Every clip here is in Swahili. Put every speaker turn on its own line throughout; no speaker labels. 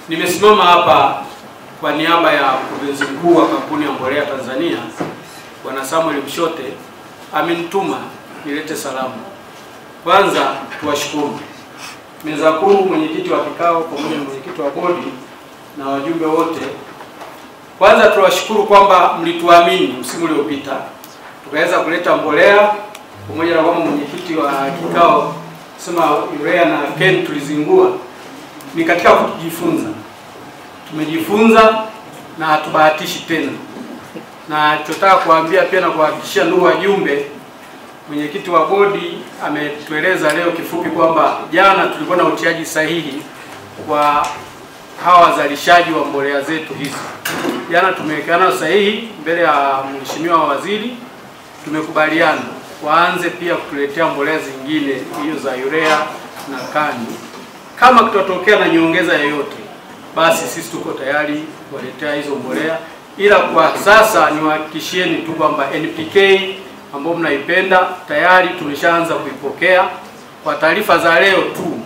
Nimesimama hapa kwa niaba ya mkurugenzi mkuu wa kampuni ya mbolea Tanzania, Bwana Samuel Mshote. Amenituma nilete salamu. Kwanza tuwashukuru meza kuu, mwenyekiti wa kikao pamoja na mwenyekiti wa bodi na wajumbe wote. Kwanza tuwashukuru kwamba mlituamini msimu uliopita tukaweza kuleta mbolea, pamoja na kwamba mwenyekiti wa kikao sema urea na Ken tulizingua. Ni katika kujifunza. Tumejifunza na hatubahatishi tena. Na tunataka kuambia pia na kuhakikishia ndugu wajumbe, mwenyekiti wa bodi ametueleza leo kifupi kwamba jana tulikuwa na utiaji sahihi kwa hawa wazalishaji wa mbolea zetu hizi. Jana tumewekana sahihi mbele ya mheshimiwa waziri, tumekubaliana waanze pia kutuletea mbolea zingine hiyo za urea na kani. Kama kutatokea na nyongeza yoyote, basi sisi tuko tayari kuwaletea hizo mbolea, ila kwa sasa niwahakikishieni tu kwamba NPK ambao mnaipenda tayari tumeshaanza kuipokea. Kwa taarifa za leo tu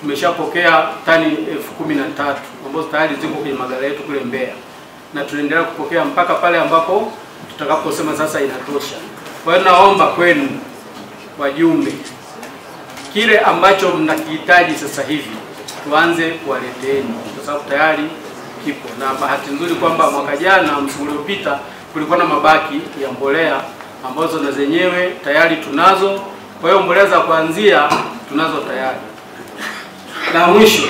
tumeshapokea tani 13,000 ambazo tayari ziko kwenye magala yetu kule Mbeya, na tunaendelea kupokea mpaka pale ambapo tutakaposema sasa inatosha. Kwa hiyo naomba kwenu wajumbe, kile ambacho mnakihitaji sasa hivi tuanze kuwaleteeni, kwa sababu tayari kipo. Na bahati nzuri kwamba mwaka jana msimu uliopita kulikuwa na mabaki ya mbolea ambazo na zenyewe tayari tunazo. Kwa hiyo mbolea za kuanzia tunazo tayari. Na mwisho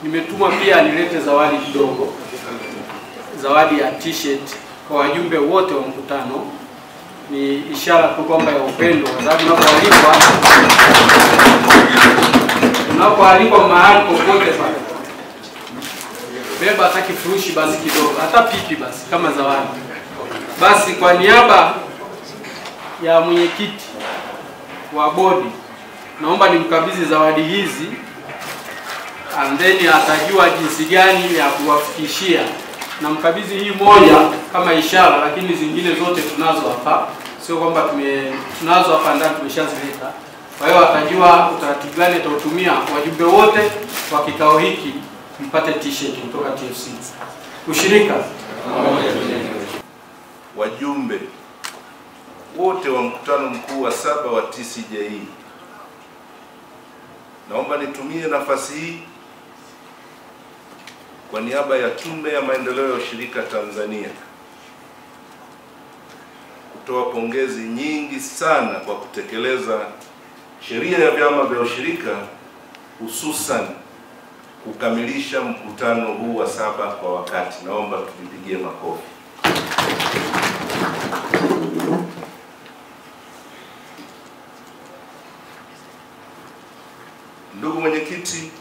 nimetumwa pia nilete zawadi kidogo, zawadi ya t-shirt kwa wajumbe wote wa mkutano. Ni ishara tu kwamba ya upendo, kwa sababu unapoalikwa mahali popote pale, beba hata kifurushi basi kidogo, hata pipi basi kama zawadi. Basi kwa niaba ya mwenyekiti wa bodi naomba nimkabidhi zawadi hizi, and then atajua jinsi gani ya kuwafikishia. Na mkabidhi hii moja kama ishara, lakini zingine zote tunazo hapa. Sio kwamba tunazo hapa ndani tumeshazileta. Kwa hiyo atajua utaratibu gani atautumia. Wajumbe wote wa kikao hiki mpate t-shirt kutoka TFC. Ushirika.
Wajumbe wote wa mkutano mkuu wa 7 wa TCJE, naomba nitumie nafasi hii kwa niaba ya Tume ya Maendeleo ya Ushirika Tanzania kutoa pongezi nyingi sana kwa kutekeleza sheria ya vyama vya ushirika, hususan kukamilisha mkutano huu wa 7 kwa wakati. Naomba tujipigie makofi. Ndugu mwenyekiti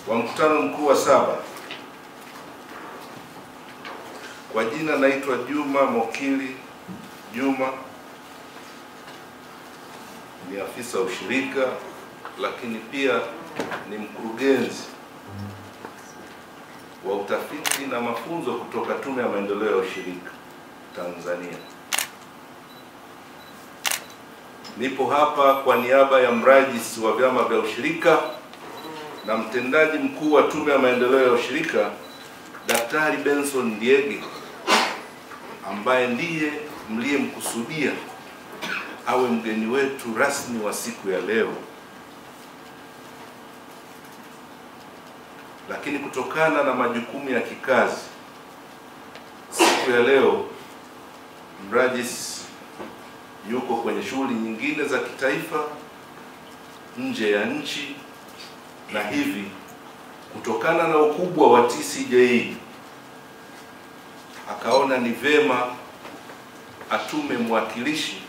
wa mkutano mkuu wa 7, kwa jina naitwa Juma Mokili Juma, ni afisa ushirika lakini pia ni mkurugenzi wa utafiti na mafunzo kutoka Tume ya Maendeleo ya Ushirika Tanzania. Nipo hapa kwa niaba ya mrajisi wa vyama vya ushirika na mtendaji mkuu wa Tume ya Maendeleo ya Ushirika, Daktari Benson Ndiege, ambaye ndiye mliyemkusudia awe mgeni wetu rasmi wa siku ya leo. Lakini kutokana na majukumu ya kikazi, siku ya leo mrajisi yuko kwenye shughuli nyingine za kitaifa nje ya nchi, na hivi kutokana na ukubwa wa TCJE akaona ni vema atume mwakilishi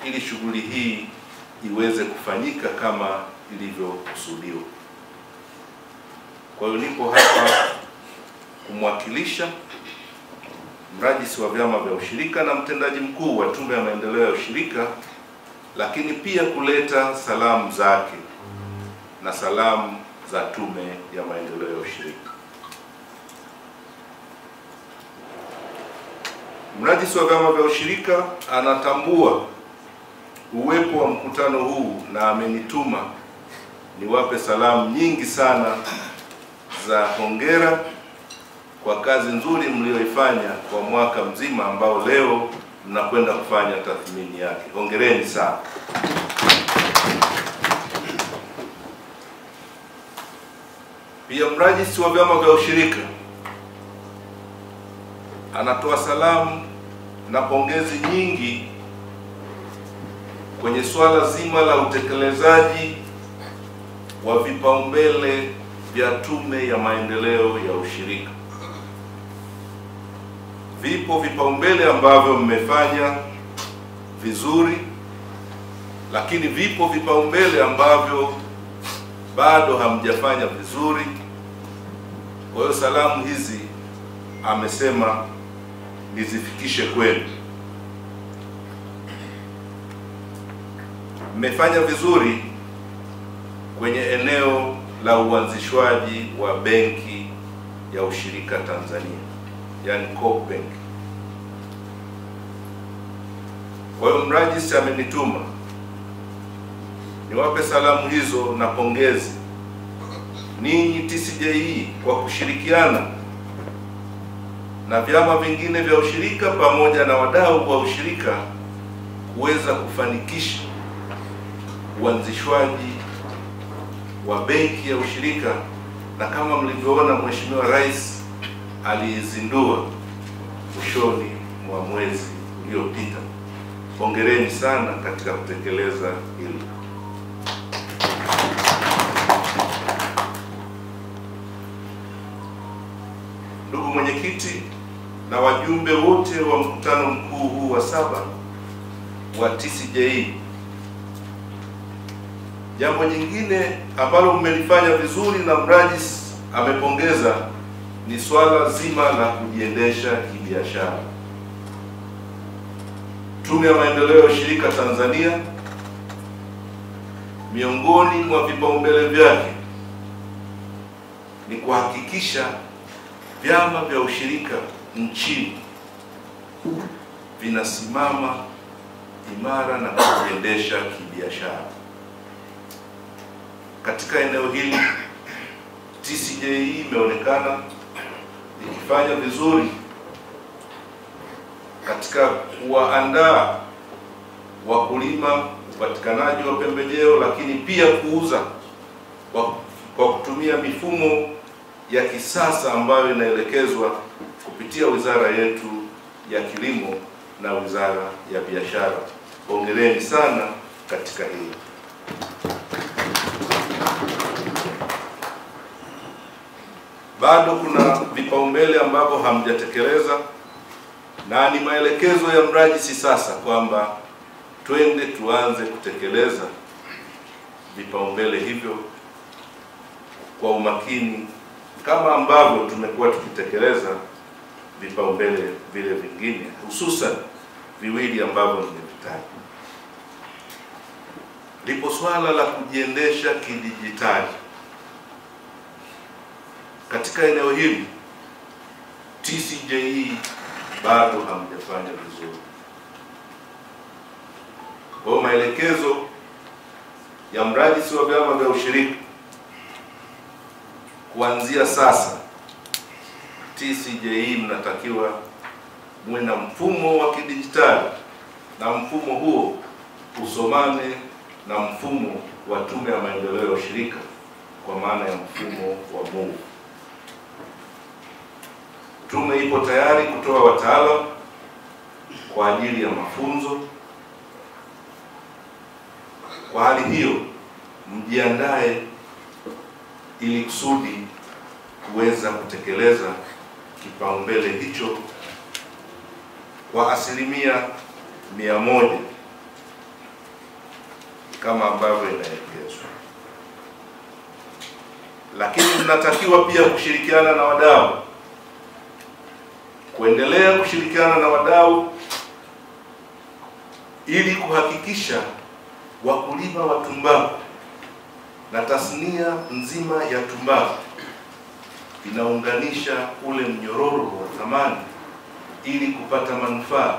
ili shughuli hii iweze kufanyika kama ilivyokusudiwa. Kwa hiyo nipo hapa kumwakilisha mrajisi wa vyama vya ushirika na mtendaji mkuu wa Tume ya Maendeleo ya Ushirika, lakini pia kuleta salamu zake na salamu za Tume ya Maendeleo ya Ushirika. Mrajisi wa vyama vya ushirika anatambua uwepo wa mkutano huu na amenituma niwape salamu nyingi sana za hongera kwa kazi nzuri mlioifanya kwa mwaka mzima ambao leo mnakwenda kufanya tathmini yake. Hongereni sana. Pia mrajisi wa vyama vya ushirika anatoa salamu na pongezi nyingi kwenye swala zima la utekelezaji wa vipaumbele vya Tume ya Maendeleo ya Ushirika. Vipo vipaumbele ambavyo mmefanya vizuri, lakini vipo vipaumbele ambavyo bado hamjafanya vizuri. Kwa hiyo salamu hizi amesema nizifikishe kwenu. Mmefanya vizuri kwenye eneo la uanzishwaji wa benki ya ushirika Tanzania, yani Co-Bank. Kwa hiyo mrajisi amenituma niwape salamu hizo na pongezi ninyi TCJE kwa kushirikiana na vyama vingine vya ushirika pamoja na wadau wa ushirika kuweza kufanikisha uanzishwaji wa benki ya ushirika, na kama mlivyoona Mheshimiwa Rais aliizindua mwishoni mwa mwezi uliopita. Hongereni sana katika kutekeleza hili. Ndugu mwenyekiti na wajumbe wote wa mkutano mkuu huu wa 7 wa TCJE, jambo jingine ambalo mmelifanya vizuri na mrajisi amepongeza ni swala zima la kujiendesha kibiashara. Tume ya Maendeleo ya Ushirika Tanzania, miongoni mwa vipaumbele vyake ni kuhakikisha vyama vya ushirika nchini vinasimama imara na kujiendesha kibiashara. Katika eneo hili TCJE imeonekana ikifanya vizuri katika kuwaandaa wakulima upatikanaji wa pembejeo, lakini pia kuuza kwa kutumia mifumo ya kisasa ambayo inaelekezwa kupitia wizara yetu ya Kilimo na wizara ya Biashara. Hongereni sana katika hili. Bado kuna vipaumbele ambavyo hamjatekeleza, na ni maelekezo ya mrajisi sasa kwamba twende tuanze kutekeleza vipaumbele hivyo kwa umakini kama ambavyo tumekuwa tukitekeleza vipaumbele vile vingine, hususan viwili ambavyo nimevitaja. Lipo swala la kujiendesha kidijitali. Katika eneo hili TCJE bado hamjafanya vizuri. Kwa maelekezo ya mrajisi wa vyama vya ushirika, kuanzia sasa TCJE mnatakiwa muwe na mfumo wa kidijitali, na mfumo huo usomane na mfumo wa Tume ya Maendeleo ya Ushirika, kwa maana ya mfumo wa MOVE. Tume ipo tayari kutoa wataalamu kwa ajili ya mafunzo. Kwa hali hiyo, mjiandae ili kusudi kuweza kutekeleza kipaumbele hicho kwa 100% kama ambavyo inaelekezwa. Lakini mnatakiwa pia kushirikiana na wadau, kuendelea kushirikiana na wadau ili kuhakikisha wakulima wa tumbaku na tasnia nzima ya tumbaku inaunganisha ule mnyororo wa thamani ili kupata manufaa.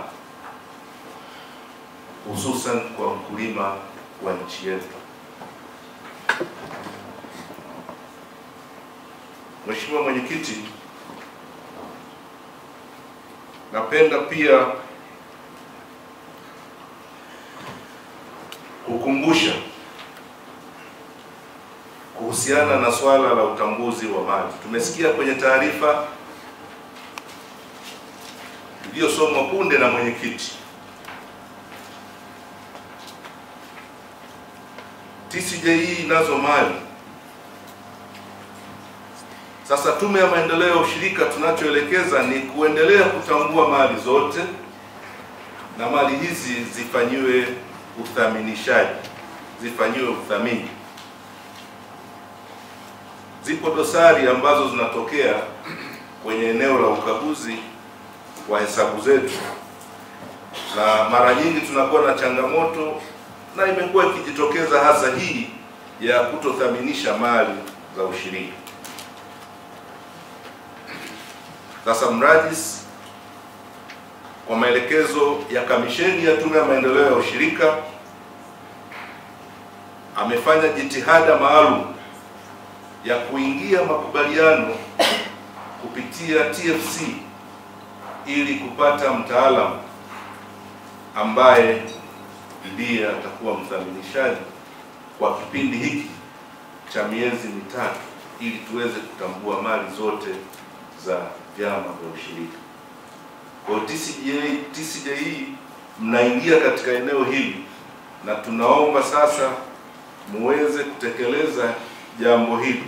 hususan kwa mkulima wa nchi yetu. Mheshimiwa Mwenyekiti, napenda pia kukumbusha kuhusiana na swala la utambuzi wa mali. Tumesikia kwenye taarifa iliyosomwa punde na mwenyekiti, TCJE inazo mali. Sasa Tume ya Maendeleo ya Ushirika tunachoelekeza ni kuendelea kutambua mali zote na mali hizi zifanyiwe uthaminishaji, zifanyiwe uthamini. Zipo dosari ambazo zinatokea kwenye eneo la ukaguzi wa hesabu zetu, na mara nyingi tunakuwa na changamoto, na imekuwa ikijitokeza hasa hii ya kutothaminisha mali za ushirika. Sasa mrajisi kwa maelekezo ya Kamisheni ya Tume ya Maendeleo ya Ushirika amefanya jitihada maalum ya kuingia makubaliano kupitia TFC ili kupata mtaalamu ambaye ndiye atakuwa mthaminishaji kwa kipindi hiki cha miezi mitatu ili tuweze kutambua mali zote za vyama vya ushirika. Kwa TCJE mnaingia katika eneo hili, na tunaomba sasa muweze kutekeleza jambo hili.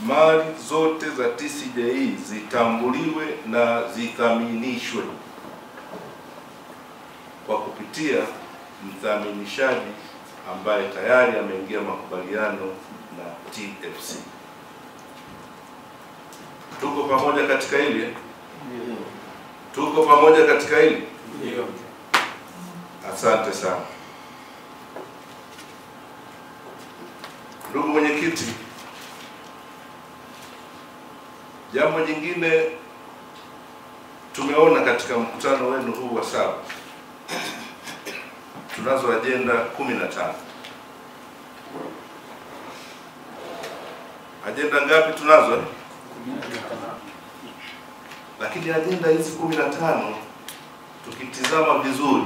Mali zote za TCJE zitambuliwe na zithaminishwe kwa kupitia mthaminishaji ambaye tayari ameingia makubaliano na TFC. Tuko pamoja katika hili? Tuko pamoja katika hili? Ndio. Asante sana. Ndugu mwenyekiti, jambo jingine tumeona katika mkutano wenu huu wa 7, tunazo ajenda 15. Ajenda ngapi tunazo? Lakini ajenda hizi 15 tukitizama vizuri,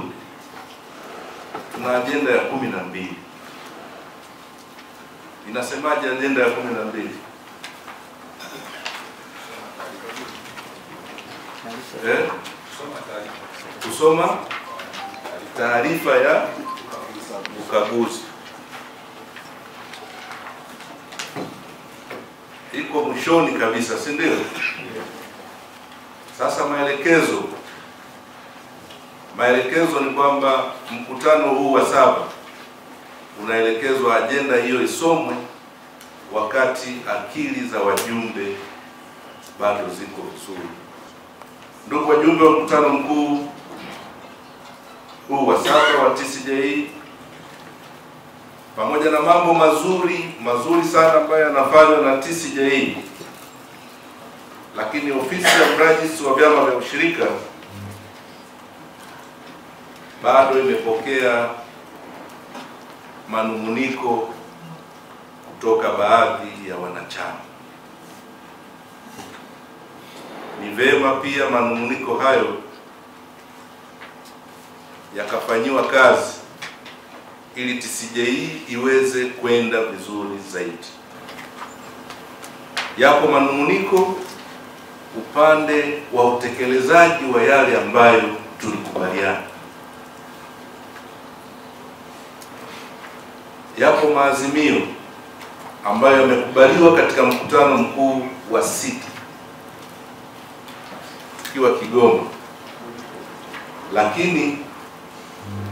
tuna ajenda ya 12. Inasemaje ajenda ya 12? Kusoma taarifa ya ukaguzi. Iko mwishoni kabisa, si ndio? Sasa maelekezo ni kwamba mkutano huu wa 7 unaelekezwa ajenda hiyo isomwe wakati akili za wajumbe bado ziko vizuri. Ndugu wajumbe wa mkutano mkuu huu wa 7 wa TCJE, pamoja na mambo mazuri sana ambayo yanafanywa na TCJE, lakini ofisi ya mrajisi wa vyama vya ushirika bado imepokea manunguniko kutoka baadhi ya wanachama. Ni vema pia manunguniko hayo yakafanyiwa kazi ili TCJE iweze kwenda vizuri zaidi. Yapo manunguniko upande wa utekelezaji wa yale ambayo tulikubaliana. Yapo maazimio ambayo yamekubaliwa katika mkutano mkuu wa 6 tukiwa Kigoma, lakini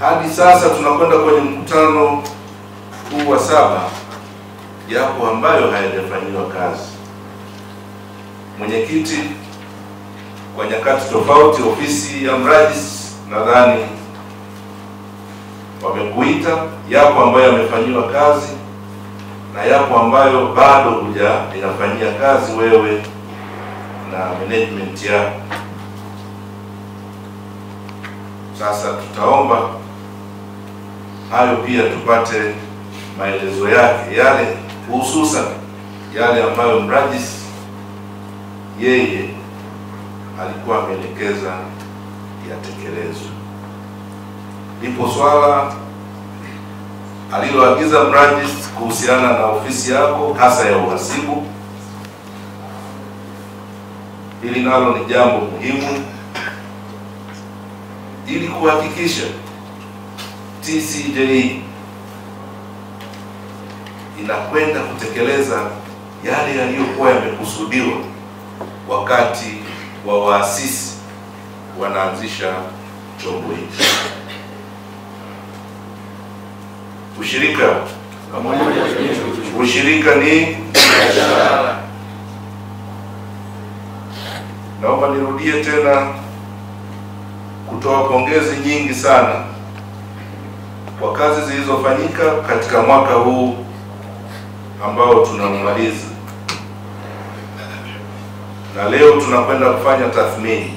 hadi sasa tunakwenda kwenye mkutano huu wa 7, yapo ambayo hayajafanyiwa kazi. Mwenyekiti, kwa nyakati tofauti ofisi ya mrajisi nadhani wamekuita, yapo ambayo yamefanyiwa kazi na yapo ambayo bado hujayafanyia kazi wewe na management yako. Sasa tutaomba hayo pia tupate maelezo yake, yale hususan yale ambayo mrajisi yeye alikuwa ameelekeza yatekelezwe. Lipo swala aliloagiza mrajisi kuhusiana na ofisi yako hasa ya uhasibu. Hili nalo ni jambo muhimu ili kuhakikisha TCJ inakwenda kutekeleza yale yaliyokuwa yamekusudiwa wakati wa waasisi wanaanzisha chombo hiki. Ushirika ni biashara. Naomba nirudie tena kutoa pongezi nyingi sana kwa kazi zilizofanyika katika mwaka huu ambao tunamaliza, na leo tunakwenda kufanya tathmini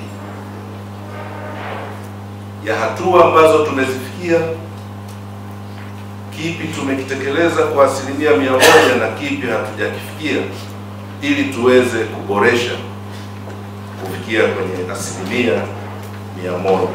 ya hatua ambazo tumezifikia, kipi tumekitekeleza kwa 100% na kipi hatujakifikia, ili tuweze kuboresha kufikia kwenye 100%.